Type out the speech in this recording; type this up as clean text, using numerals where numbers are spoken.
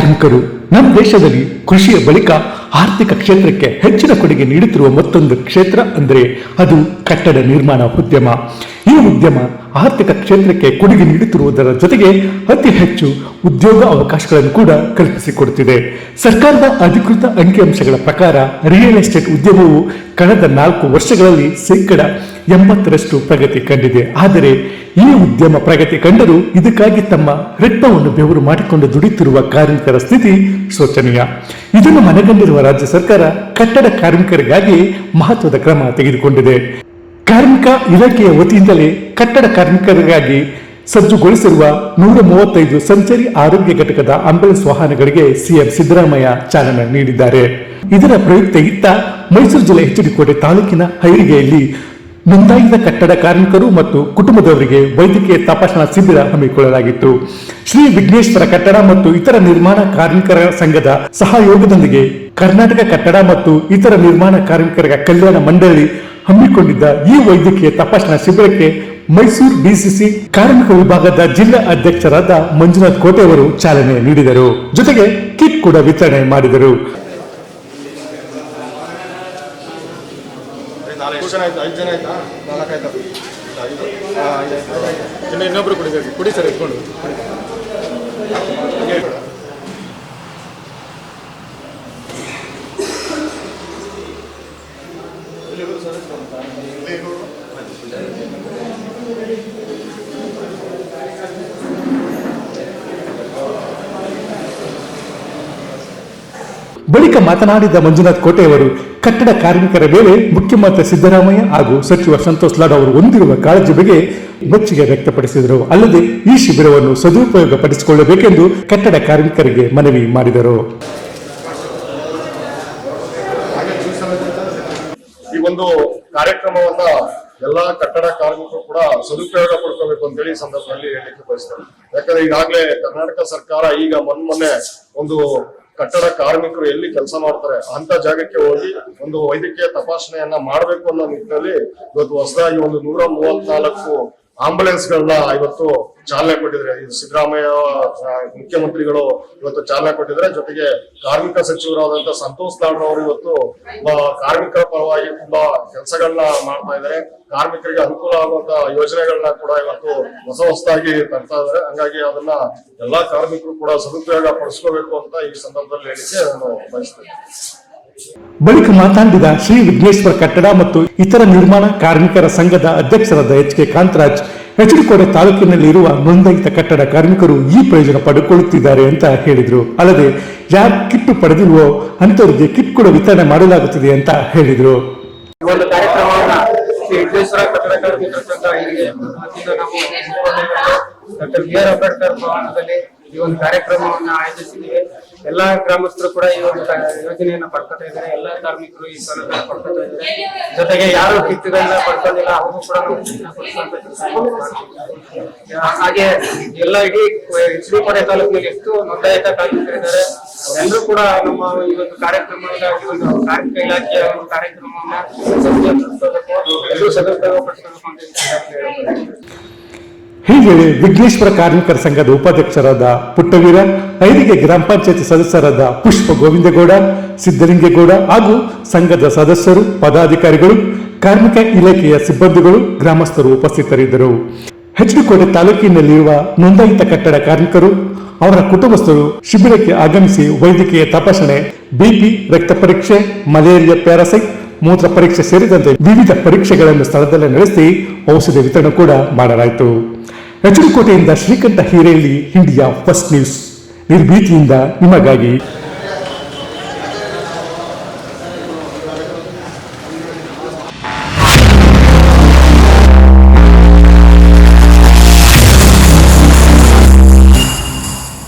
ಕಾರ್ಮಿಕರು ನಮ್ಮ ದೇಶದಲ್ಲಿ ಕೃಷಿಯ ಬಳಿಕ ಆರ್ಥಿಕ ಕ್ಷೇತ್ರಕ್ಕೆ ಹೆಚ್ಚಿನ ಕೊಡುಗೆ ನೀಡುತ್ತಿರುವ ಮತ್ತೊಂದು ಕ್ಷೇತ್ರ ಅಂದರೆ ಅದು ಕಟ್ಟಡ ನಿರ್ಮಾಣ ಉದ್ಯಮ. ಈ ಉದ್ಯಮ ಆರ್ಥಿಕ ಕ್ಷೇತ್ರಕ್ಕೆ ಕೊಡುಗೆ ನೀಡುತ್ತಿರುವುದರ ಜೊತೆಗೆ ಅತಿ ಹೆಚ್ಚು ಉದ್ಯೋಗ ಅವಕಾಶಗಳನ್ನು ಕೂಡ ಕಲ್ಪಿಸಿಕೊಡುತ್ತಿದೆ. ಸರ್ಕಾರದ ಅಧಿಕೃತ ಅಂಕಿಅಂಶಗಳ ಪ್ರಕಾರ ರಿಯಲ್ ಎಸ್ಟೇಟ್ ಉದ್ಯಮವು ಕಳೆದ 4 ವರ್ಷಗಳಲ್ಲಿ 80% ಪ್ರಗತಿ ಕಂಡಿದೆ. ಆದರೆ ಈ ಉದ್ಯಮ ಪ್ರಗತಿ ಕಂಡರೂ ಇದಕ್ಕಾಗಿ ತಮ್ಮ ರಕ್ತವನ್ನು ಬೆವರು ಮಾಡಿಕೊಂಡು ದುಡಿಯುತ್ತಿರುವ ಕಾರ್ಮಿಕರ ಸ್ಥಿತಿ ಶೋಚನೀಯ. ಇದನ್ನು ಮನಗಂಡಿರುವ ರಾಜ್ಯ ಸರ್ಕಾರ ಕಟ್ಟಡ ಕಾರ್ಮಿಕರಿಗಾಗಿ ಮಹತ್ವದ ಕ್ರಮ ತೆಗೆದುಕೊಂಡಿದೆ. ಕಾರ್ಮಿಕ ಇಲಾಖೆಯ ವತಿಯಿಂದಲೇ ಕಟ್ಟಡ ಕಾರ್ಮಿಕರಿಗಾಗಿ ಸಜ್ಜುಗೊಳಿಸಿರುವ 135 ಸಂಚಾರಿ ಆರೋಗ್ಯ ಘಟಕದ ಆಂಬ್ಯುಲೆನ್ಸ್ ವಾಹನಗಳಿಗೆ ಸಿಎಂ ಸಿದ್ದರಾಮಯ್ಯ ಚಾಲನೆ ನೀಡಿದ್ದಾರೆ. ಇದರ ಪ್ರಯುಕ್ತ ಇತ್ತ ಮೈಸೂರು ಜಿಲ್ಲೆ ಎಚ್.ಡಿ.ಕೋಟೆ ತಾಲೂಕಿನ ಹೈರಿಗೆಯಲ್ಲಿ ನೋಂದಾಯಿತ ಕಟ್ಟಡ ಕಾರ್ಮಿಕರು ಮತ್ತು ಕುಟುಂಬದವರಿಗೆ ವೈದ್ಯಕೀಯ ತಪಾಸಣಾ ಶಿಬಿರ ಹಮ್ಮಿಕೊಳ್ಳಲಾಗಿತ್ತು. ಶ್ರೀ ವಿಘ್ನೇಶ್ವರ ಕಟ್ಟಡ ಮತ್ತು ಇತರ ನಿರ್ಮಾಣ ಕಾರ್ಮಿಕರ ಸಂಘದ ಸಹಯೋಗದೊಂದಿಗೆ ಕರ್ನಾಟಕ ಕಟ್ಟಡ ಮತ್ತು ಇತರ ನಿರ್ಮಾಣ ಕಾರ್ಮಿಕರ ಕಲ್ಯಾಣ ಮಂಡಳಿ ಹಮ್ಮಿಕೊಂಡಿದ್ದ ಈ ವೈದ್ಯಕೀಯ ತಪಾಸಣಾ ಶಿಬಿರಕ್ಕೆ ಮೈಸೂರು ಡಿಸಿಸಿ ಕಾರ್ಮಿಕ ವಿಭಾಗದ ಜಿಲ್ಲಾ ಅಧ್ಯಕ್ಷರಾದ ಮಂಜುನಾಥ್ ಕೋಟೆ ಅವರು ಚಾಲನೆ ನೀಡಿದರು. ಜೊತೆಗೆ ಕಿಟ್ ಕೂಡ ವಿತರಣೆ ಮಾಡಿದರು. ಇನ್ನೊಬ್ರು ಕುಡಿ ಸರ್ ಇಟ್ಕೊಂಡು ಬಳಿಕ ಮಾತನಾಡಿದ ಮಂಜುನಾಥ್ ಕೋಟೆ ಅವರು ಕಟ್ಟಡ ಕಾರ್ಮಿಕರ ಮೇಲೆ ಮುಖ್ಯಮಂತ್ರಿ ಸಿದ್ದರಾಮಯ್ಯ ಹಾಗೂ ಸಚಿವ ಸಂತೋಷ್ ಲಾಡ್ ಅವರು ಹೊಂದಿರುವ ಕಾಳಜಿ ಬಗ್ಗೆ ಮೆಚ್ಚುಗೆ ವ್ಯಕ್ತಪಡಿಸಿದರು. ಅಲ್ಲದೆ ಈ ಶಿಬಿರವನ್ನು ಸದುಪಯೋಗ ಪಡಿಸಿಕೊಳ್ಳಬೇಕೆಂದು ಕಟ್ಟಡ ಕಾರ್ಮಿಕರಿಗೆ ಮನವಿ ಮಾಡಿದರು. ಈ ಒಂದು ಕಾರ್ಯಕ್ರಮವನ್ನ ಎಲ್ಲಾ ಕಟ್ಟಡ ಕಾರ್ಮಿಕರು ಕೂಡ ಸದುಪಯೋಗ ಪಡ್ಕೋಬೇಕು ಅಂತ ಹೇಳಿ ಸಂದರ್ಭದಲ್ಲಿ ಹೇಳಲಿಕ್ಕೆ ಬಯಸ್ತಾರೆ. ಯಾಕಂದ್ರೆ ಈಗಾಗಲೇ ಕರ್ನಾಟಕ ಸರ್ಕಾರ ಈಗ ಮೊನ್ನೆ ಒಂದು ಕಟ್ಟಡ ಕಾರ್ಮಿಕರು ಎಲ್ಲಿ ಕೆಲಸ ಮಾಡ್ತಾರೆ ಅಂತ ಜಾಗಕ್ಕೆ ಹೋಗಿ ಒಂದು ವೈದ್ಯಕೀಯ ತಪಾಸಣೆಯನ್ನ ಮಾಡಬೇಕು ಅನ್ನೋ ನಿಟ್ಟಿನಲ್ಲಿ ಇವತ್ತು ಹೊಸದಾಗಿ ಒಂದು 134 ಆಂಬುಲೆನ್ಸ್ ಗಳನ್ನ ಇವತ್ತು ಚಾಲನೆ ಕೊಟ್ಟಿದ್ರೆ. ಇದು ಸಿದ್ದರಾಮಯ್ಯ ಮುಖ್ಯಮಂತ್ರಿಗಳು ಇವತ್ತು ಚಾಲನೆ ಕೊಟ್ಟಿದ್ರೆ. ಜೊತೆಗೆ ಕಾರ್ಮಿಕ ಸಚಿವರಾದಂತ ಸಂತೋಷ್ ಲಾಡ್ ಅವರು ಇವತ್ತು ಕಾರ್ಮಿಕರ ಪರವಾಗಿ ತುಂಬಾ ಕೆಲಸಗಳನ್ನ ಮಾಡ್ತಾ ಇದ್ದಾರೆ. ಕಾರ್ಮಿಕರಿಗೆ ಅನುಕೂಲ ಆಗುವಂತ ಯೋಜನೆಗಳನ್ನ ಕೂಡ ಇವತ್ತು ಹೊಸದಾಗಿ ತರ್ತಾ ಇದ್ದಾರೆ. ಹಂಗಾಗಿ ಅದನ್ನ ಎಲ್ಲಾ ಕಾರ್ಮಿಕರು ಕೂಡ ಸದುಪಯೋಗ ಪಡಿಸ್ಕೋಬೇಕು ಅಂತ ಈ ಸಂದರ್ಭದಲ್ಲಿ ಹೇಳಿಕೆ ನಾನು ಬಯಸ್ತೇನೆ. ಬಳಿಕ ಮಾತನಾಡಿದ ಶ್ರೀ ವಿಘ್ನೇಶ್ವರ ಕಟ್ಟಡ ಮತ್ತು ಇತರ ನಿರ್ಮಾಣ ಕಾರ್ಮಿಕರ ಸಂಘದ ಅಧ್ಯಕ್ಷರಾದ ಎಚ್.ಕೆ. ಕಾಂತರಾಜ್, ಎಚ್.ಡಿ.ಕೋಟೆ ತಾಲೂಕಿನಲ್ಲಿ ಇರುವ ನೋಂದಾಯಿತ ಕಟ್ಟಡ ಕಾರ್ಮಿಕರು ಈ ಪ್ರಯೋಜನ ಪಡೆದುಕೊಳ್ಳುತ್ತಿದ್ದಾರೆ ಅಂತ ಹೇಳಿದ್ರು. ಅಲ್ಲದೆ ಯಾರು ಕಿಟ್ ಪಡೆದಿರುವೋ ಅಂತವರಿಗೆ ಕಿಟ್ ಕೂಡ ವಿತರಣೆ ಮಾಡಲಾಗುತ್ತಿದೆ ಅಂತ ಹೇಳಿದ್ರು. ಒಂದು ಕಾರ್ಯಕ್ರಮವನ್ನ ಶ್ರೀ ವಿಘ್ನೇಶ್ವರ ಕಟ್ಟಡ ಕಾರ್ಮಿಕರ ಸಂಘ ಹೀಗೆ ಡಾಕ್ಟರ್ ಬಿ.ಆರ್. ಅಂಬೇಡ್ಕರ್ ಭವನದಲ್ಲಿ ಈ ಒಂದು ಕಾರ್ಯಕ್ರಮವನ್ನ ಆಯೋಜಿಸಿದ್ದೀವಿ. ಎಲ್ಲಾ ಗ್ರಾಮಸ್ಥರು ಕೂಡ ಈ ಒಂದು ಯೋಜನೆಯನ್ನ ಪಡ್ಕೊತಾ ಇದ್ದಾರೆ. ಎಲ್ಲಾ ಕಾರ್ಮಿಕರು ಈ ಸೌಲಭ್ಯ ಪಡ್ಕೊತಾ ಇದ್ದಾರೆ. ಜೊತೆಗೆ ಯಾರು ಕಿಟ್ಗಳನ್ನ ಪಡ್ಕೊಂಡಿಲ್ಲ ಅವ್ರಿಗೂ ಕೂಡ ಹಾಗೆ ಎಲ್ಲ ಇಡೀ ಎಚ್.ಡಿ.ಕೋಟೆ ತಾಲೂಕಿನಲ್ಲಿ ಎಷ್ಟು ನೋಂದಾಯಿತ ಕಾರ್ಮಿಕರಿದ್ದಾರೆ ಎಲ್ಲರೂ ಕೂಡ ನಮ್ಮ ಈ ಒಂದು ಕಾರ್ಯಕ್ರಮದ ಒಂದು ಕಾರ್ಮಿಕ ಇಲಾಖೆಯ ಒಂದು ಕಾರ್ಯಕ್ರಮವನ್ನ ಎಲ್ಲರೂ ಸದುಪಯೋಗ ಪಡಿಸಬೇಕು ಅಂತ ಹೀಗೆ ವಿಘ್ನೇಶ್ವರ ಕಾರ್ಮಿಕರ ಸಂಘದ ಉಪಾಧ್ಯಕ್ಷರಾದ ಪುಟ್ಟವೀರ, ಐರಿಗೆ ಗ್ರಾಮ ಪಂಚಾಯತಿ ಸದಸ್ಯರಾದ ಪುಷ್ಪ ಗೋವಿಂದಗೌಡ, ಸಿದ್ದಲಿಂಗೇಗೌಡ ಹಾಗೂ ಸಂಘದ ಸದಸ್ಯರು, ಪದಾಧಿಕಾರಿಗಳು, ಕಾರ್ಮಿಕ ಇಲಾಖೆಯ ಸಿಬ್ಬಂದಿಗಳು, ಗ್ರಾಮಸ್ಥರು ಉಪಸ್ಥಿತರಿದ್ದರು. ಎಚ್.ಡಿ.ಕೋಟೆ ತಾಲೂಕಿನಲ್ಲಿರುವ ನೋಂದಾಯಿತ ಕಟ್ಟಡ ಕಾರ್ಮಿಕರು, ಅವರ ಕುಟುಂಬಸ್ಥರು ಶಿಬಿರಕ್ಕೆ ಆಗಮಿಸಿ ವೈದ್ಯಕೀಯ ತಪಾಸಣೆ, ಬಿಪಿ, ರಕ್ತ ಪರೀಕ್ಷೆ, ಮಲೇರಿಯಾ, ಪ್ಯಾರಾಸೈಟ್, ಮೂತ್ರ ಪರೀಕ್ಷೆ ಸೇರಿದಂತೆ ವಿವಿಧ ಪರೀಕ್ಷೆಗಳನ್ನು ಸ್ಥಳದಲ್ಲೇ ನಡೆಸಿ ಔಷಧಿ ವಿತರಣೆ ಕೂಡ ಮಾಡಲಾಯಿತು. ಎಚ್.ಡಿ.ಕೋಟೆಯಿಂದ ಶ್ರೀಕಂಠ ಹಿರೇಳ್ಳಿ, ಇಂಡಿಯಾ ಫಸ್ಟ್ ನ್ಯೂಸ್, ನಿರ್ಭೀತಿಯಿಂದ ನಿಮಗಾಗಿ.